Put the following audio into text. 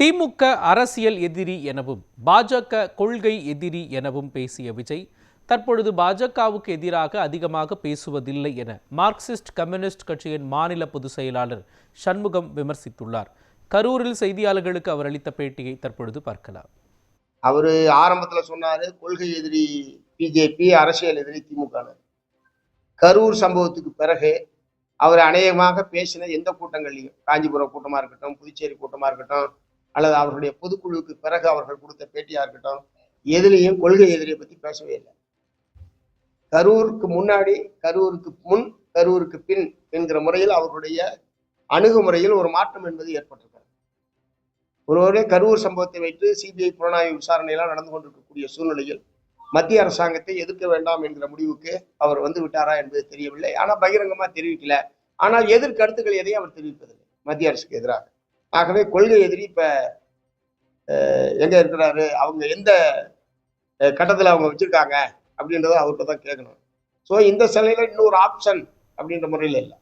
திமுக அரசியல் எதிரி எனவும் பாஜக கொள்கை எதிரி எனவும் பேசிய விஜய் தற்பொழுது பாஜகவுக்கு எதிராக அதிகமாக பேசுவதில்லை என மார்க்சிஸ்ட் கம்யூனிஸ்ட் கட்சியின் மாநில பொதுச் செயலாளர் சண்முகம் விமர்சித்துள்ளார். கரூரில் செய்தியாளர்களுக்கு அவர் அளித்த பேட்டியை தற்பொழுது பார்க்கலாம். அவர் ஆரம்பத்தில் சொன்னாரு கொள்கை எதிரி பிஜேபி, அரசியல் எதிரி திமுக. கரூர் சம்பவத்துக்கு பிறகு அவர் அநேகமாக பேசின எந்த கூட்டங்கள்லையும், காஞ்சிபுரம் கூட்டமா இருக்கட்டும், புதுச்சேரி கூட்டமா இருக்கட்டும், அல்லது அவர்களுடைய பொதுக்குழுவுக்கு பிறகு அவர்கள் கொடுத்த பேட்டியா இருக்கட்டும், எதுலையும் கொள்கை எதிரியை பத்தி பேசவே இல்லை. கரூருக்கு முன்னாடி, கரூருக்கு முன், கரூருக்கு பின் என்கிற முறையில் அவர்களுடைய அணுகுமுறையில் ஒரு மாற்றம் என்பது ஏற்பட்டிருக்கிறது. ஒருவரே கரூர் சம்பவத்தை வைத்து சிபிஐ புலனாய்வு விசாரணையெல்லாம் நடந்து கொண்டிருக்கக்கூடிய சூழ்நிலையில் மத்திய அரசாங்கத்தை எதிர்க்க வேண்டாம் என்கிற முடிவுக்கு அவர் வந்து விட்டாரா என்பது தெரியவில்லை. ஆனால் பகிரங்கமா தெரிவிக்கல. ஆனால் எதிர்கருத்துக்கள் எதையும் அவர் தெரிவிப்பதில்லை மத்திய அரசுக்கு எதிராக. ஆகவே கொள்கை எதிரி இப்ப எங்க இருக்கிறாரு, அவங்க எந்த கட்டத்துல அவங்க வச்சிருக்காங்க அப்படின்றத அவர்கிட்ட தான் கேட்கணும். ஸோ இந்த சிலையில இன்னொரு ஆப்ஷன் அப்படின்ற முறையில் இல்லை.